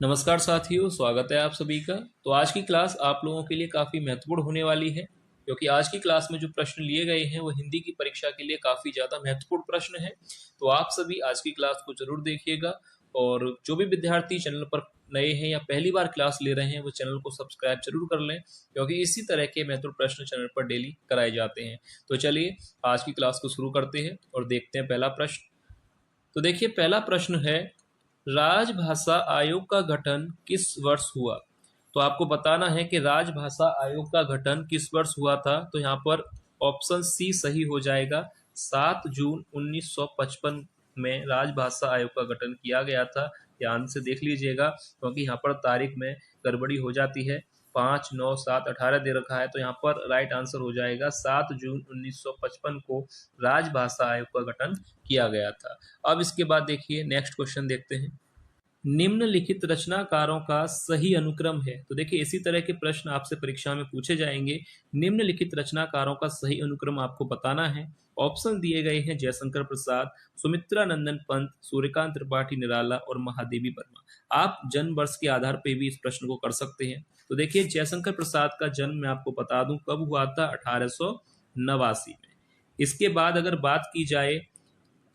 नमस्कार साथियों, स्वागत है आप सभी का। तो आज की क्लास आप लोगों के लिए काफ़ी महत्वपूर्ण होने वाली है, क्योंकि आज की क्लास में जो प्रश्न लिए गए हैं वो हिंदी की परीक्षा के लिए काफ़ी ज़्यादा महत्वपूर्ण प्रश्न हैं। तो आप सभी आज की क्लास को ज़रूर देखिएगा, और जो भी विद्यार्थी चैनल पर नए हैं या पहली बार क्लास ले रहे हैं वो चैनल को सब्सक्राइब जरूर कर लें, क्योंकि इसी तरह के महत्वपूर्ण प्रश्न चैनल पर डेली कराए जाते हैं। तो चलिए आज की क्लास को शुरू करते हैं और देखते हैं पहला प्रश्न। तो देखिए, पहला प्रश्न है, राजभाषा आयोग का गठन किस वर्ष हुआ? तो आपको बताना है कि राजभाषा आयोग का गठन किस वर्ष हुआ था। तो यहाँ पर ऑप्शन सी सही हो जाएगा। 7 जून 1955 में राजभाषा आयोग का गठन किया गया था। ध्यान से देख लीजिएगा, क्योंकि यहाँ पर तारीख में गड़बड़ी हो जाती है। 5, 9, 7, 18 दे रखा है, तो यहाँ पर राइट आंसर हो जाएगा 7 जून 1955 को राजभाषा आयोग का गठन किया गया था। अब इसके बाद देखिए नेक्स्ट क्वेश्चन देखते हैं। निम्नलिखित रचनाकारों का सही अनुक्रम है। तो देखिए, इसी तरह के प्रश्न आपसे परीक्षा में पूछे जाएंगे। निम्नलिखित रचनाकारों का सही अनुक्रम आपको बताना है। ऑप्शन दिए गए हैं जयशंकर प्रसाद, सुमित्रा नंदन पंत, सूर्यकांत त्रिपाठी निराला और महादेवी वर्मा। आप जन्म वर्ष के आधार पर भी इस प्रश्न को कर सकते हैं। तो देखिए, जयशंकर प्रसाद का जन्म मैं आपको बता दूं कब हुआ था, 1889 में। इसके बाद अगर बात की जाए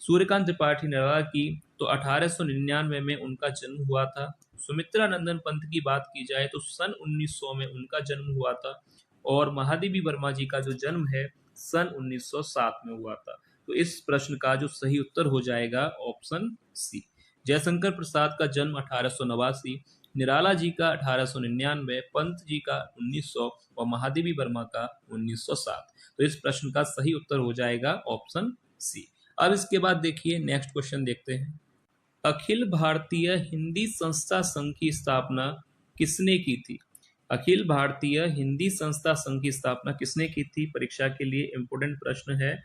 सूर्यकांत त्रिपाठी निराला की, तो 1899 में उनका जन्म हुआ था। सुमित्रा नंदन पंत की बात की जाए तो सन 1900 में उनका जन्म हुआ था। और महादेवी वर्मा जी का जो जन्म है सन 1907 में हुआ था। तो इस प्रश्न का जो सही उत्तर हो जाएगा ऑप्शन सी। जयशंकर प्रसाद का जन्म 1889, निराला जी का 1899, पंत जी का 1900 और महादेवी वर्मा का 1907। तो इस प्रश्न का सही उत्तर हो जाएगा ऑप्शन सी। अब इसके बाद देखिए नेक्स्ट क्वेश्चन देखते हैं। अखिल भारतीय हिंदी संस्था संघ की स्थापना किसने की थी? अखिल भारतीय हिंदी संस्था संघ की स्थापना किसने की थी? परीक्षा के लिए इंपोर्टेंट प्रश्न है।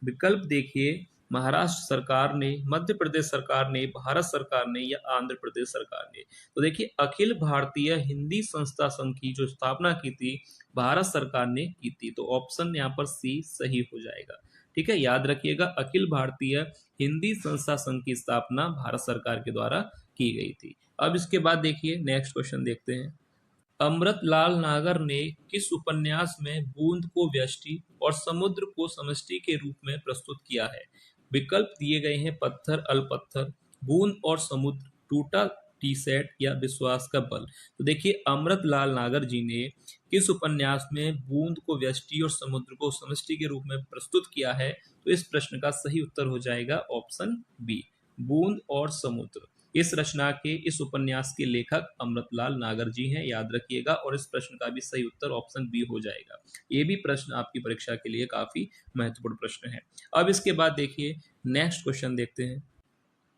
विकल्प देखिए, महाराष्ट्र सरकार ने, मध्य प्रदेश सरकार ने, भारत सरकार ने या आंध्र प्रदेश सरकार ने। तो देखिए, अखिल भारतीय हिंदी संस्था संघ की जो स्थापना की थी भारत सरकार ने की थी। तो ऑप्शन यहाँ पर सी सही हो जाएगा। ठीक है, याद रखिएगा, अखिल भारतीय हिंदी संस्था संघ की स्थापना भारत सरकार के द्वारा की गई थी। अब इसके बाद देखिए नेक्स्ट क्वेश्चन देखते हैं। अमृतलाल नागर ने किस उपन्यास में बूंद को व्यष्टि और समुद्र को समष्टि के रूप में प्रस्तुत किया है? विकल्प दिए गए हैं, पत्थर अलपत्थर, बूंद और समुद्र, टूटा टी सेट या विश्वास का बल। तो देखिए, अमृतलाल नागर जी ने किस उपन्यास में बूंद को व्यष्टि और समुद्र को समष्टि के रूप में प्रस्तुत किया है? तो इस प्रश्न का सही उत्तर हो जाएगा ऑप्शन बी, बूंद और समुद्र। इस रचना के, इस उपन्यास के लेखक अमृतलाल नागर जी हैं, याद रखिएगा। और इस प्रश्न का भी सही उत्तर ऑप्शन बी हो जाएगा। ये भी प्रश्न आपकी परीक्षा के लिए काफी महत्वपूर्ण प्रश्न है। अब इसके बाद देखिए नेक्स्ट क्वेश्चन देखते हैं।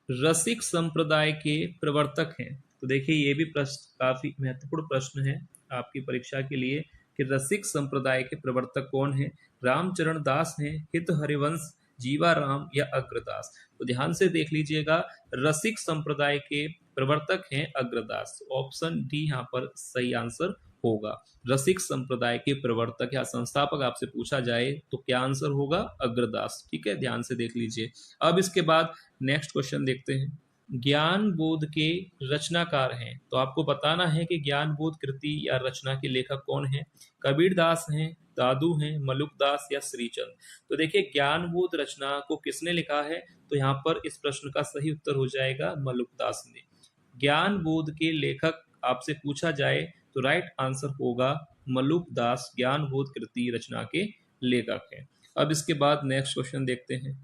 रसिक संप्रदाय के प्रवर्तक हैं। तो देखिए, ये भी प्रश्न काफी महत्वपूर्ण प्रश्न है आपकी परीक्षा के लिए कि रसिक संप्रदाय के प्रवर्तक कौन है? रामचरण दास हैं, हित हरिवंश, जीवाराम या अग्रदास। तो ध्यान से देख लीजिएगा, रसिक संप्रदाय के प्रवर्तक हैं अग्रदास। ऑप्शन डी यहाँ पर सही आंसर होगा। रसिक संप्रदाय के प्रवर्तक या संस्थापक आपसे पूछा जाए तो क्या आंसर होगा? अग्रदास। ठीक है, ध्यान से देख लीजिए। अब इसके बाद नेक्स्ट क्वेश्चन देखते हैं। ज्ञान बोध के रचनाकार हैं। तो आपको बताना है कि ज्ञान बोध कृति या रचना के लेखक कौन है? कबीर दास हैं, दादू हैं, मलुक दास या श्रीचंद। तो देखिए, ज्ञान बोध रचना को किसने लिखा है? तो यहाँ पर इस प्रश्न का सही उत्तर हो जाएगा मलुक दास ने। ज्ञान बोध के लेखक आपसे पूछा जाए तो राइट आंसर होगा मलुक दास, ज्ञान बोध कृति रचना के लेखक हैं। अब इसके बाद नेक्स्ट क्वेश्चन देखते हैं।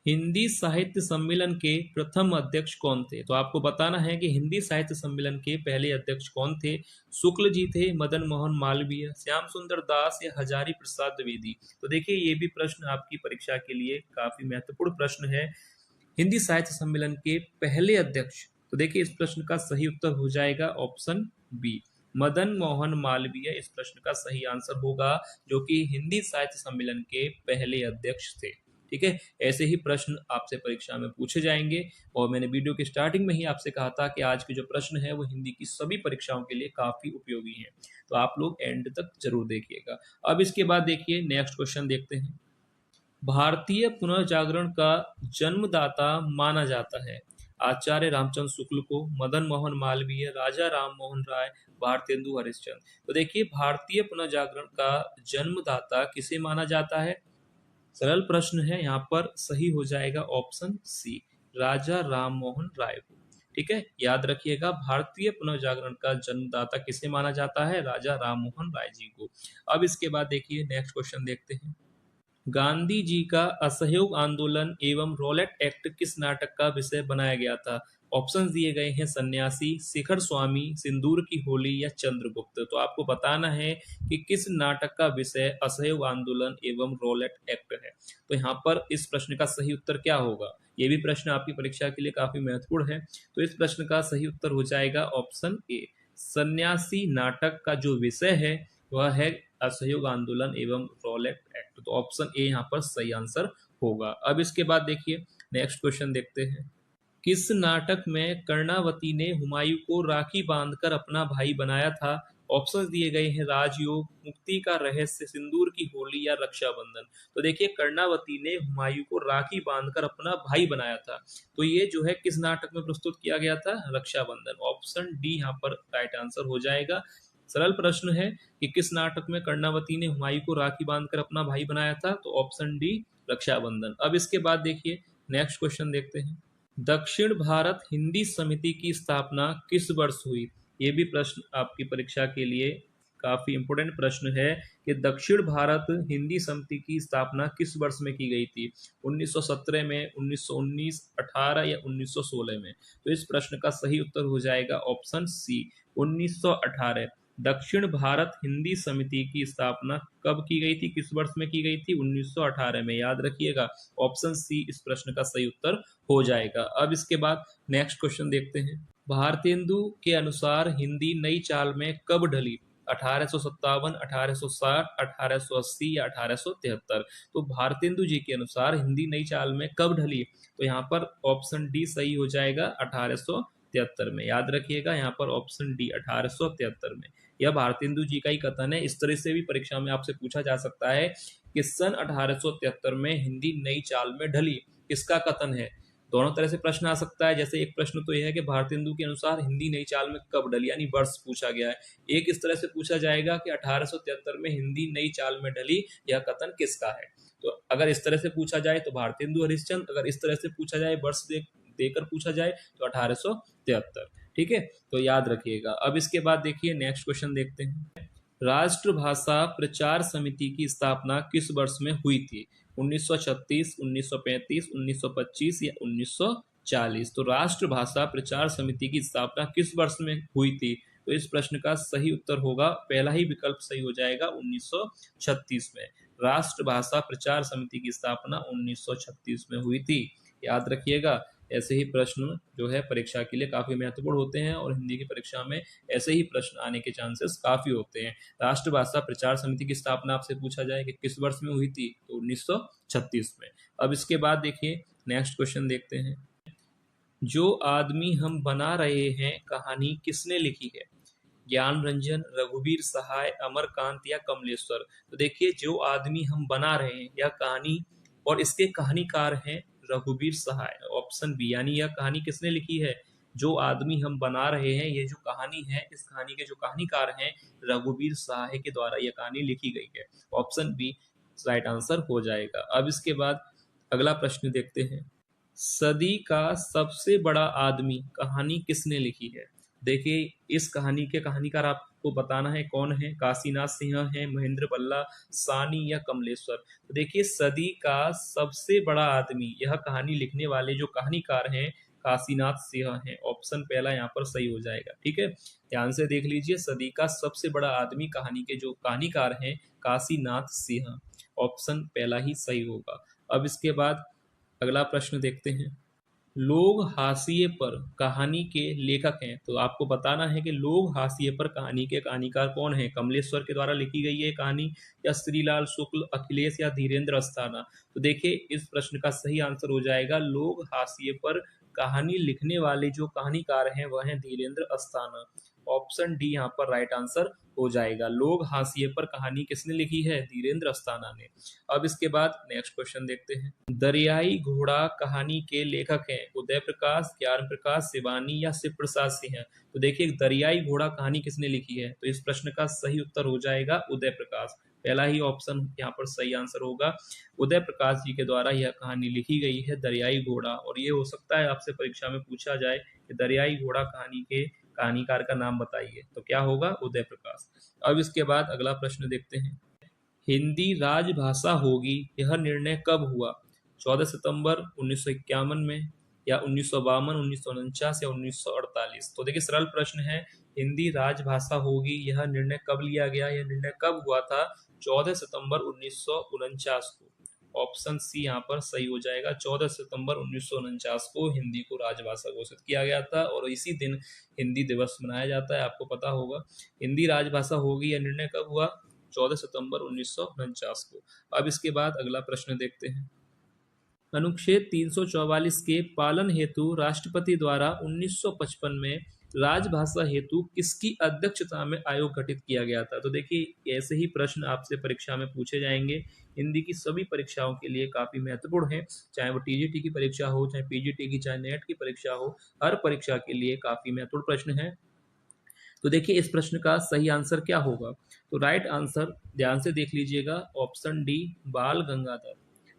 हिंदी साहित्य सम्मेलन के प्रथम अध्यक्ष कौन थे? तो आपको बताना है कि हिंदी साहित्य सम्मेलन के पहले अध्यक्ष कौन थे? शुक्ल जी थे, मदन मोहन मालवीय, श्याम सुंदर दास या हजारी प्रसाद द्विवेदी। तो देखिए, ये भी प्रश्न आपकी परीक्षा के लिए काफी महत्वपूर्ण प्रश्न है। हिंदी साहित्य सम्मेलन के पहले अध्यक्ष, तो देखिए इस प्रश्न का सही उत्तर हो जाएगा ऑप्शन बी, मदन मोहन मालवीय इस प्रश्न का सही आंसर होगा, जो कि हिंदी साहित्य सम्मेलन के पहले अध्यक्ष थे। ठीक है, ऐसे ही प्रश्न आपसे परीक्षा में पूछे जाएंगे। और मैंने वीडियो की स्टार्टिंग में ही आपसे कहा था कि आज के जो प्रश्न है वो हिंदी की सभी परीक्षाओं के लिए काफी उपयोगी हैं, तो आप लोग एंड तक जरूर देखिएगा। अब इसके बाद देखिए नेक्स्ट क्वेश्चन देखते हैं। भारतीय पुनर्जागरण का जन्मदाता माना जाता है। आचार्य रामचंद्र शुक्ल को, मदन मोहन मालवीय, राजा राम मोहन राय, भारतेंदु हरिश्चंद्र। तो देखिए भारतीय पुनर्जागरण का जन्मदाता किसे माना जाता है? सरल प्रश्न है, यहाँ पर सही हो जाएगा ऑप्शन सी, राजा राम मोहन राय को। ठीक है, याद रखिएगा भारतीय पुनर्जागरण का जन्मदाता किसे माना जाता है? राजा राम मोहन राय जी को। अब इसके बाद देखिए नेक्स्ट क्वेश्चन देखते हैं। गांधी जी का असहयोग आंदोलन एवं रॉलेट एक्ट किस नाटक का विषय बनाया गया था? ऑप्शंस दिए गए हैं, सन्यासी, शिखर स्वामी, सिंदूर की होली या चंद्रगुप्त। तो आपको बताना है कि किस नाटक का विषय असहयोग आंदोलन एवं रॉलेट एक्ट है। तो यहाँ पर इस प्रश्न का सही उत्तर क्या होगा? ये भी प्रश्न आपकी परीक्षा के लिए काफी महत्वपूर्ण है। तो इस प्रश्न का सही उत्तर हो जाएगा ऑप्शन ए, सन्यासी नाटक का जो विषय है वह है असहयोग आंदोलन एवं रॉलेट एक्ट। तो ऑप्शन ए यहाँ पर सही आंसर होगा। अब इसके बाद देखिए नेक्स्ट क्वेश्चन देखते हैं। किस नाटक में कर्णावती ने हुमायूं को राखी बांधकर अपना भाई बनाया था? ऑप्शंस दिए गए हैं, राजयोग, मुक्ति का रहस्य, सिंदूर की होली या रक्षाबंधन। तो देखिए कर्णावती ने हुमायूं को राखी बांधकर अपना भाई बनाया था, तो ये जो है किस नाटक में प्रस्तुत किया गया था? रक्षाबंधन। ऑप्शन डी यहाँ पर राइट आंसर हो जाएगा। सरल प्रश्न है कि किस नाटक में कर्णावती ने हुमायूं को राखी बांधकर अपना भाई बनाया था? तो ऑप्शन डी, रक्षाबंधन। अब इसके बाद देखिए नेक्स्ट क्वेश्चन देखते हैं। दक्षिण भारत हिंदी समिति की स्थापना किस वर्ष हुई? ये भी प्रश्न आपकी परीक्षा के लिए काफी इंपोर्टेंट प्रश्न है कि दक्षिण भारत हिंदी समिति की स्थापना किस वर्ष में की गई थी? 1917 में, 1919, 18 या 1916 में? तो इस प्रश्न का सही उत्तर हो जाएगा ऑप्शन सी, 1918। दक्षिण भारत हिंदी समिति की स्थापना कब की गई थी, किस वर्ष में की गई थी? 1918 में। याद रखिएगा ऑप्शन सी इस प्रश्न का सही उत्तर हो जाएगा। अब इसके बाद नेक्स्ट क्वेश्चन देखते हैं। भारतेंदु के अनुसार हिंदी नई चाल में कब ढली? 1857, 1860, 1880 या 1873? तो भारतेंदु जी के अनुसार हिंदी नई चाल में कब ढली? तो यहाँ पर ऑप्शन डी सही हो जाएगा, 1873 में। याद रखिएगा यहाँ पर ऑप्शन डी 1873 में। यह भारतेंदु जी का ही कथन है। इस तरह से भी परीक्षा में आपसे पूछा जा सकता है कि सन 1873 में हिंदी नई चाल में ढली, किसका कथन है? दोनों तरह से प्रश्न आ सकता है। जैसे एक प्रश्न तो यह है कि भारतेंदु के अनुसार हिंदी नई चाल में कब ढली, यानी वर्ष पूछा गया है। एक इस तरह से पूछा जाएगा कि 1873 में हिंदी नई चाल में ढली, यह कथन किसका है? तो अगर इस तरह से पूछा जाए तो भारतेंदु हरिश्चंद्र, अगर इस तरह से पूछा जाए वर्ष देकर पूछा जाए तो 1873। ठीक है, तो याद रखिएगा। अब इसके बाद देखिए नेक्स्ट क्वेश्चन देखते हैं। राष्ट्रभाषा प्रचार समिति की स्थापना किस वर्ष में हुई थी? 1936, 1935, 1925 या 1940? तो राष्ट्रभाषा प्रचार समिति की स्थापना किस वर्ष में हुई थी? तो इस प्रश्न का सही उत्तर होगा, पहला ही विकल्प सही हो जाएगा, 1936 में। राष्ट्रभाषा प्रचार समिति की स्थापना 1936 में हुई थी। याद रखिएगा, ऐसे ही प्रश्न जो है परीक्षा के लिए काफी महत्वपूर्ण होते हैं और हिंदी की परीक्षा में ऐसे ही प्रश्न आने के चांसेस काफी होते हैं। राष्ट्रभाषा प्रचार समिति की स्थापना आपसे पूछा जाए कि किस वर्ष में हुई थी, तो 1936 में। अब इसके बाद देखिए नेक्स्ट क्वेश्चन देखते हैं। जो आदमी हम बना रहे हैं कहानी किसने लिखी है? ज्ञान रंजन, रघुवीर सहाय, अमरकांत या कमलेश्वर? तो देखिए जो आदमी हम बना रहे हैं यह कहानी और इसके कहानीकार हैं रघुवीर सहाय, ऑप्शन बी। यानी यह कहानी किसने लिखी है? जो आदमी हम बना रहे हैं, ये जो कहानी है, इस कहानी के जो कहानीकार हैं रघुवीर सहाय के द्वारा यह कहानी लिखी गई है। ऑप्शन बी राइट आंसर हो जाएगा। अब इसके बाद अगला प्रश्न देखते हैं। सदी का सबसे बड़ा आदमी कहानी किसने लिखी है? देखिए इस कहानी के कहानीकार आपको बताना है कौन है। काशीनाथ सिंह है, महेंद्र पल्ला, सानी या कमलेश्वर? तो देखिए सदी का सबसे बड़ा आदमी, यह कहानी लिखने वाले जो कहानीकार हैं काशीनाथ सिंह हैं। ऑप्शन पहला यहाँ पर सही हो जाएगा। ठीक है, ध्यान से देख लीजिए, सदी का सबसे बड़ा आदमी कहानी के जो कहानीकार हैं काशीनाथ सिंह, ऑप्शन पहला ही सही होगा। अब इसके बाद अगला प्रश्न देखते हैं। लोग हाशिए पर कहानी के लेखक हैं, तो आपको बताना है कि लोग हाशिए पर कहानी के कहानीकार कौन है? कमलेश्वर के द्वारा लिखी गई है कहानी या श्रीलाल शुक्ल, अखिलेश या धीरेन्द्र अस्थाना? तो देखिए इस प्रश्न का सही आंसर हो जाएगा लोग हाशिए पर कहानी लिखने वाले जो कहानीकार हैं वह हैं धीरेन्द्र अस्थाना। ऑप्शन डी यहाँ पर राइट आंसर हो जाएगा। लोग हाशिए पर कहानी किसने लिखी है? धीरेन्द्र अस्थाना ने। अब इसके बाद नेक्स्ट क्वेश्चन देखते हैं। दरियाई घोड़ा कहानी के लेखक हैं उदय प्रकाश, ज्ञान प्रकाश, शिवानी या शिव प्रसाद सिंह। तो देखिए दरियाई घोड़ा कहानी किसने लिखी है? तो इस प्रश्न का सही उत्तर हो जाएगा उदय प्रकाश। पहला ही ऑप्शन यहाँ पर सही आंसर होगा। उदय प्रकाश जी के द्वारा यह कहानी लिखी गई है दरियाई घोड़ा। और ये हो सकता है आपसे परीक्षा में पूछा जाए कि दरियाई घोड़ा कहानी के कहानीकार का नाम बताइए, तो क्या होगा? उदय प्रकाश। अब इसके बाद अगला प्रश्न देखते हैं। हिंदी राजभाषा होगी यह निर्णय कब हुआ? 14 सितंबर 1951 में, या 1952, 1949 या 1948? तो देखिए सरल प्रश्न है, हिंदी राजभाषा होगी यह निर्णय कब लिया गया? यह निर्णय कब हुआ था? 14 सितंबर 1949 को। ऑप्शन सी यहाँ पर सही हो जाएगा। 14 सितंबर 1949 को हिंदी को राजभाषा घोषित किया गया था और इसी दिन हिंदी दिवस मनाया जाता है, आपको पता होगा। हिंदी राजभाषा होगी यह निर्णय कब हुआ? 14 सितंबर 1949 को। अब इसके बाद अगला प्रश्न देखते हैं। अनुच्छेद 344 के पालन हेतु राष्ट्रपति द्वारा 1955 में राजभाषा हेतु किसकी अध्यक्षता में आयोग गठित किया गया था? तो देखिए ऐसे ही प्रश्न आपसे परीक्षा में पूछे जाएंगे। हिंदी की सभी परीक्षाओं के लिए काफी महत्वपूर्ण है, चाहे वो टीजीटी की परीक्षा हो, चाहे पीजीटी की, चाहे नेट की परीक्षा हो, हर परीक्षा के लिए काफी महत्वपूर्ण प्रश्न है। तो देखिए इस प्रश्न का सही आंसर क्या होगा? तो राइट आंसर ध्यान से देख लीजिएगा, ऑप्शन डी बाल गंगाधर।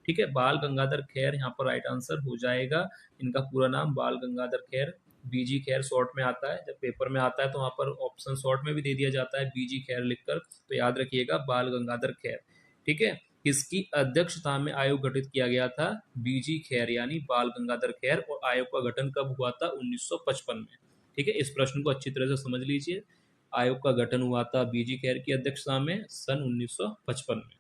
ठीक है, बाल गंगाधर खैर यहाँ पर राइट आंसर हो जाएगा। इनका पूरा नाम बाल गंगाधर खैर, बीजी खैर शॉर्ट में आता है। जब पेपर में आता है तो वहाँ पर ऑप्शन शॉर्ट में भी दे दिया जाता है बीजी खैर लिखकर, तो याद रखिएगा बाल गंगाधर खैर। ठीक है, किसकी अध्यक्षता में आयोग गठित किया गया था? बीजी खैर यानी बाल गंगाधर खैर। और आयोग का गठन कब हुआ था? 1955 में। ठीक है, इस प्रश्न को अच्छी तरह से समझ लीजिए। आयोग का गठन हुआ था बीजी खैर की अध्यक्षता में सन 1955 में।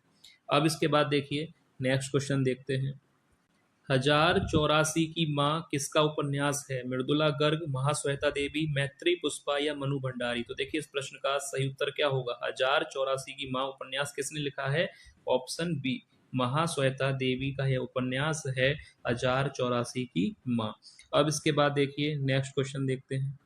अब इसके बाद देखिए नेक्स्ट क्वेश्चन देखते हैं। 1084 की माँ किसका उपन्यास है? मृदुला गर्ग, महाश्वेता देवी, मैत्री पुष्पा या मनु भंडारी? तो देखिए इस प्रश्न का सही उत्तर क्या होगा? 1084 की माँ उपन्यास किसने लिखा है? ऑप्शन बी महाश्वेता देवी का यह उपन्यास है 1084 की माँ। अब इसके बाद देखिए नेक्स्ट क्वेश्चन देखते हैं।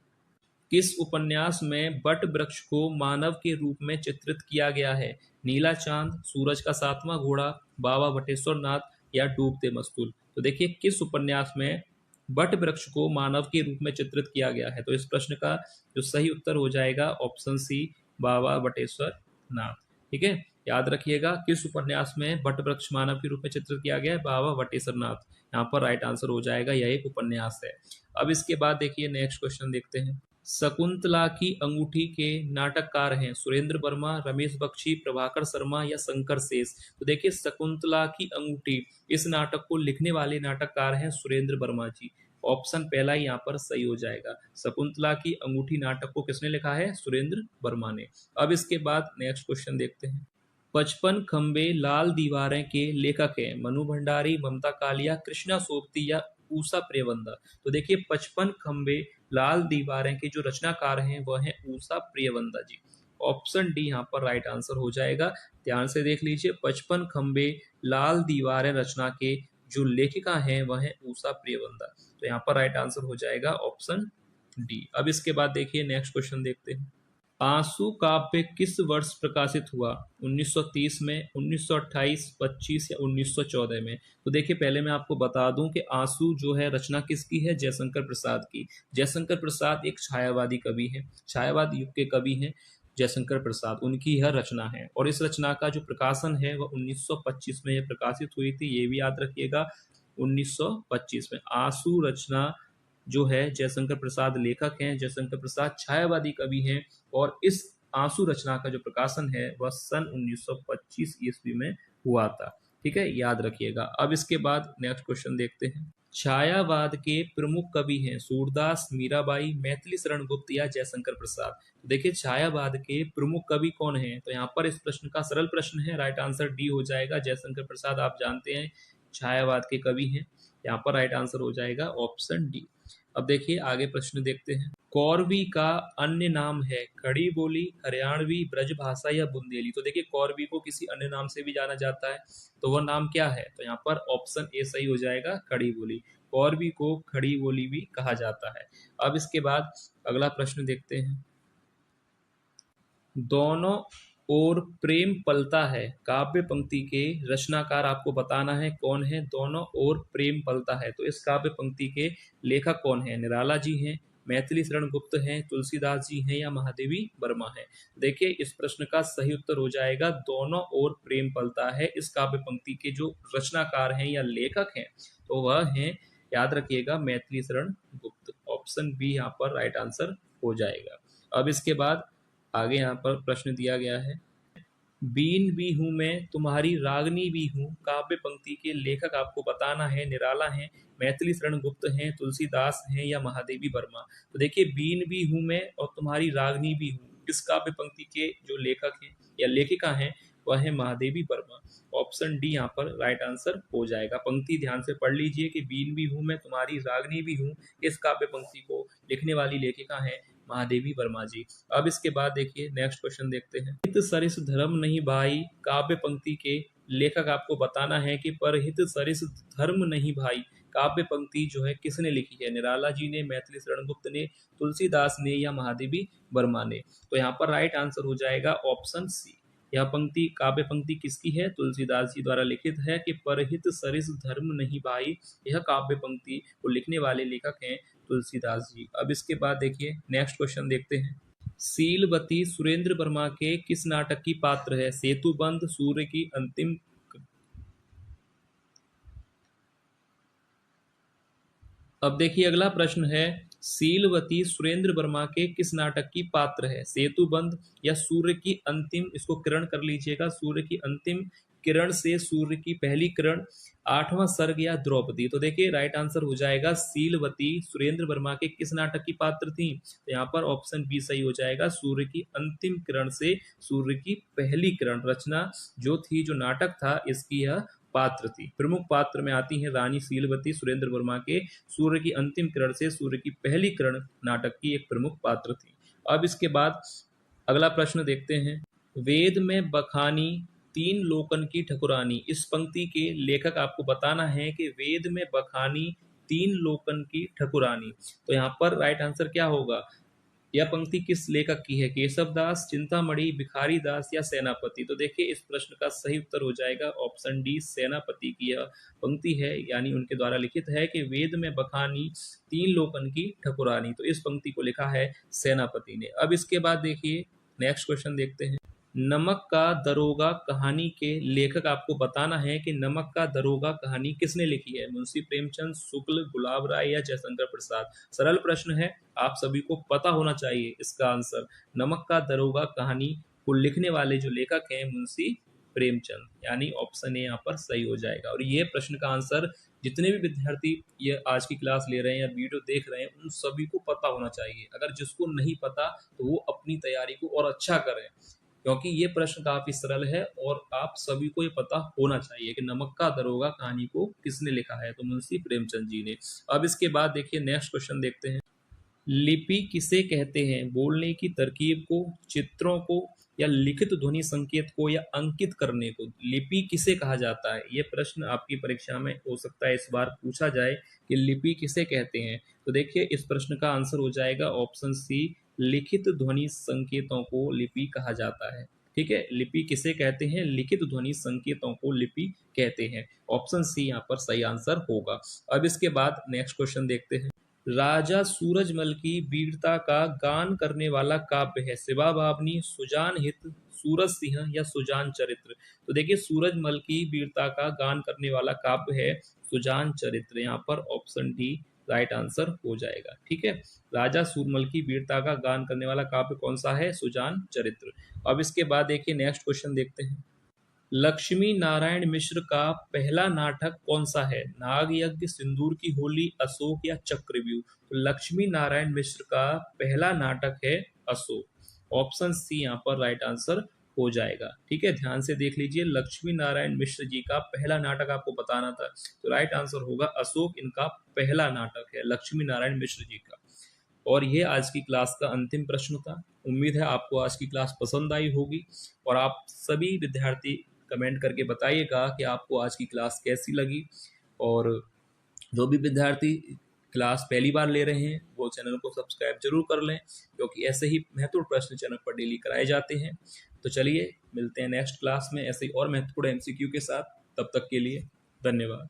किस उपन्यास में बट वृक्ष को मानव के रूप में चित्रित किया गया है? नीला चांद, सूरज का सातवां घोड़ा, बाबा बटेश्वर नाथ या डूबते मस्तूल? तो देखिए किस उपन्यास में बट वृक्ष को मानव के रूप में चित्रित किया गया है? तो इस प्रश्न का जो सही उत्तर हो जाएगा ऑप्शन सी बाबा बटेश्वर नाथ। ठीक है, याद रखिएगा किस उपन्यास में बट वृक्ष मानव के रूप में चित्रित किया गया है? बाबा बटेश्वर नाथ। यहाँ पर राइट आंसर हो जाएगा, यह एक उपन्यास है। अब इसके बाद देखिए नेक्स्ट क्वेश्चन देखते हैं। शकुंतला की अंगूठी के नाटककार हैं सुरेंद्र वर्मा, रमेश बख्शी, प्रभाकर शर्मा या शंकर शेष? तो देखिए शकुंतला की अंगूठी, इस नाटक को लिखने वाले नाटककार हैं सुरेंद्र वर्मा जी। ऑप्शन पहला ही यहाँ पर सही हो जाएगा। शकुंतला की अंगूठी नाटक को किसने लिखा है? सुरेंद्र वर्मा ने। अब इसके बाद नेक्स्ट क्वेश्चन देखते हैं। 55 खंबे लाल दीवारें के लेखक हैं मनु भंडारी, ममता कालिया, कृष्णा सोबती या ऊषा प्रियवंदा? तो देखिए 55 खंबे लाल दीवारें के जो रचनाकार हैं वह हैं ऊषा प्रियवंदा जी। ऑप्शन डी यहाँ पर राइट आंसर हो जाएगा। ध्यान से देख लीजिए, 55 खंबे लाल दीवारें रचना के जो लेखिका हैं वह हैं ऊषा प्रियवंदा। तो यहाँ पर राइट आंसर हो जाएगा ऑप्शन डी। अब इसके बाद देखिए नेक्स्ट क्वेश्चन देखते हैं। आंसू काव्य किस वर्ष प्रकाशित हुआ? 1930 में, 1928, 25 या 1914 में? तो देखिए पहले मैं आपको बता दूं कि आंसू जो है रचना किसकी है? जयशंकर प्रसाद की। जयशंकर प्रसाद एक छायावादी कवि है, छायावाद युग के कवि हैं जयशंकर प्रसाद, उनकी यह रचना है। और इस रचना का जो प्रकाशन है वह 1925 में यह प्रकाशित हुई थी, ये भी याद रखिएगा 1925 में। आंसू रचना जो है जयशंकर प्रसाद लेखक हैं, जयशंकर प्रसाद छायावादी कवि हैं और इस आंसू रचना का जो प्रकाशन है वह सन 1925 ईस्वी में हुआ था। ठीक है, याद रखिएगा। अब इसके बाद नेक्स्ट क्वेश्चन देखते हैं। छायावाद के प्रमुख कवि हैं सूरदास, मीराबाई, मैथिली शरण गुप्त या जयशंकर प्रसाद? तो देखिए छायावाद के प्रमुख कवि कौन हैं? तो यहाँ पर इस प्रश्न का सरल प्रश्न है, राइट आंसर डी हो जाएगा। जयशंकर प्रसाद आप जानते हैं छायावाद के कवि हैं, यहाँ पर राइट आंसर हो जाएगा ऑप्शन डी। अब देखिए आगे प्रश्न देखते हैं। कौरवी का अन्य नाम है खड़ी बोली, हरियाणवी, ब्रजभाषा या बुंदेली? तो देखिए कौरवी को किसी अन्य नाम से भी जाना जाता है, तो वह नाम क्या है? तो यहाँ पर ऑप्शन ए सही हो जाएगा, खड़ी बोली। कौरवी को खड़ी बोली भी कहा जाता है। अब इसके बाद अगला प्रश्न देखते हैं। दोनों ओर प्रेम पलता है, काव्य पंक्ति के रचनाकार आपको बताना है कौन है। दोनों ओर प्रेम पलता है, तो इस काव्य पंक्ति के लेखक कौन है? निराला जी हैं, मैथिली शरण गुप्त हैं, तुलसीदास जी हैं या महादेवी वर्मा है। देखिए इस प्रश्न का सही उत्तर हो जाएगा दोनों ओर प्रेम पलता है। इस काव्य पंक्ति के जो रचनाकार हैं या लेखक हैं तो वह हैं, याद रखिएगा, मैथिली शरण गुप्त। ऑप्शन बी यहाँ पर राइट आंसर हो जाएगा। अब इसके बाद आगे यहाँ पर प्रश्न दिया गया है। बीन भी हूं मैं, तुम्हारी रागनी भी हूं, काव्य पंक्ति के लेखक आपको बताना है। निराला हैं, मैथिली शरण गुप्त हैं, तुलसीदास हैं या महादेवी वर्मा। तो देखिए बीन भी हूं मैं और तुम्हारी रागनी भी हूं, इस काव्य पंक्ति के जो लेखक हैं या लेखिका हैं वह है महादेवी वर्मा। ऑप्शन डी यहाँ पर राइट आंसर हो जाएगा। पंक्ति ध्यान से पढ़ लीजिए कि बीन भी हूं मैं, तुम्हारी रागनी भी हूं, इस काव्य पंक्ति को लिखने वाली लेखिका है महादेवी वर्मा जी। अब इसके बाद देखिए नेक्स्ट क्वेश्चन देखते हैं। हित सरिस धर्म नहीं भाई, काव्य पंक्ति के लेखक आपको बताना है कि परहित सरिस धर्म नहीं भाई, काव्य पंक्ति जो है किसने लिखी है? निराला जी ने, मैथिली शरण गुप्त ने, तुलसीदास ने या महादेवी वर्मा ने। तो यहाँ पर राइट आंसर हो जाएगा ऑप्शन सी। यह पंक्ति, काव्य पंक्ति किसकी है? तुलसीदास जी द्वारा लिखित है कि परहित सरिस धर्म नहीं भाई। यह काव्य पंक्ति को लिखने वाले लेखक हैं तुलसीदास जी। अब इसके बाद देखिए नेक्स्ट क्वेश्चन देखते हैं। सीलवती सुरेंद्र वर्मा के किस नाटक की पात्र है? सेतुबंध, सूर्य की अंतिम। अब देखिए अगला प्रश्न है, सीलवती सुरेंद्र वर्मा के किस नाटक की पात्र है? सेतुबंध या सूर्य की अंतिम, इसको किरण कर लीजिएगा, सूर्य की अंतिम किरण से सूर्य की पहली किरण, आठवां सर्ग या द्रौपदी। तो देखिए राइट आंसर हो जाएगा सीलवती सुरेंद्र वर्मा के किस नाटक की पात्र थी? तो यहाँ पर ऑप्शन बी सही हो जाएगा, सूर्य की अंतिम किरण से सूर्य की पहली किरण। रचना जो थी, जो नाटक था, इसकी यह पात्र थी। प्रमुख पात्र में आती हैं रानी सीलवती सुरेंद्र वर्मा के सूर्य की अंतिम किरण से सूर्य की पहली किरण नाटक की एक प्रमुख पात्र थी। अब इसके बाद अगला प्रश्न देखते हैं। वेद में बखानी तीन लोकन की ठकुरानी, इस पंक्ति के लेखक आपको बताना है कि वेद में बखानी तीन लोकन की ठकुरानी। तो यहाँ पर राइट आंसर क्या होगा? यह पंक्ति किस लेखक की है? केशव दास, चिंतामणि, भिखारी दास या सेनापति। तो देखिए इस प्रश्न का सही उत्तर हो जाएगा ऑप्शन डी, सेनापति की यह पंक्ति है, यानी उनके द्वारा लिखित है कि वेद में बखानी तीन लोकन की ठकुरानी। तो इस पंक्ति को लिखा है सेनापति ने। अब इसके बाद देखिए नेक्स्ट क्वेश्चन देखते हैं। नमक का दरोगा कहानी के लेखक आपको बताना है कि नमक का दरोगा कहानी किसने लिखी है? मुंशी प्रेमचंद, शुक्ल, गुलाब राय या जयशंकर प्रसाद। सरल प्रश्न है, आप सभी को पता होना चाहिए इसका आंसर। नमक का दरोगा कहानी को लिखने वाले जो लेखक हैं मुंशी प्रेमचंद, यानी ऑप्शन ए यहाँ पर सही हो जाएगा। और ये प्रश्न का आंसर जितने भी विद्यार्थी ये आज की क्लास ले रहे हैं या वीडियो देख रहे हैं उन सभी को पता होना चाहिए। अगर जिसको नहीं पता तो वो अपनी तैयारी को और अच्छा करें, क्योंकि ये प्रश्न काफी सरल है और आप सभी को ये पता होना चाहिए कि नमक का दरोगा कहानी को किसने लिखा है? तो मुंशी प्रेमचंद जी ने। अब इसके बाद देखिए नेक्स्ट क्वेश्चन देखते हैं। लिपि किसे कहते हैं? बोलने की तरकीब को, चित्रों को या लिखित ध्वनि संकेत को या अंकित करने को लिपि किसे कहा जाता है? ये प्रश्न आपकी परीक्षा में हो सकता है इस बार पूछा जाए कि लिपि किसे कहते हैं। तो देखिए इस प्रश्न का आंसर हो जाएगा ऑप्शन सी, लिखित ध्वनि संकेतों को लिपि कहा जाता है। ठीक है, लिपि किसे कहते हैं? लिखित ध्वनि संकेतों को लिपि कहते हैं। ऑप्शन सी यहाँ पर सही आंसर होगा। अब इसके बाद नेक्स्ट क्वेश्चन देखते हैं। राजा सूरजमल की वीरता का गान करने वाला काव्य है? शिवा बावनी, सुजान हित, सूरज सिंह या सुजान चरित्र। तो देखिए सूरजमल की वीरता का गान करने वाला काव्य है सुजान चरित्र। यहाँ पर ऑप्शन डी राइट आंसर हो जाएगा। ठीक है, राजा सूरजमल की वीरता का गान करने वाला काव्य कौन सा है? सुजान चरित्र। अब इसके बाद देखिए नेक्स्ट क्वेश्चन देखते हैं। लक्ष्मी नारायण मिश्र का पहला नाटक कौन सा है? नाग यज्ञ, सिंदूर की होली, अशोक या चक्रव्यूह। तो लक्ष्मी नारायण मिश्र का पहला नाटक है अशोक। ऑप्शन सी यहाँ पर राइट आंसर हो जाएगा। ठीक है, ध्यान से देख लीजिए, लक्ष्मी नारायण मिश्र जी का पहला नाटक आपको बताना था, तो राइट आंसर होगा अशोक। इनका पहला नाटक है लक्ष्मी नारायण मिश्र जी का। और ये आज की क्लास का अंतिम प्रश्न था। उम्मीद है आपको आज की क्लास पसंद आई होगी और आप सभी विद्यार्थी कमेंट करके बताइएगा कि आपको आज की क्लास कैसी लगी। और जो भी विद्यार्थी क्लास पहली बार ले रहे हैं वो चैनल को सब्सक्राइब जरूर कर लें, क्योंकि ऐसे ही महत्वपूर्ण प्रश्न चैनल पर डेली कराए जाते हैं। तो चलिए मिलते हैं नेक्स्ट क्लास में ऐसे ही और महत्वपूर्ण एमसीक्यू के साथ। तब तक के लिए धन्यवाद।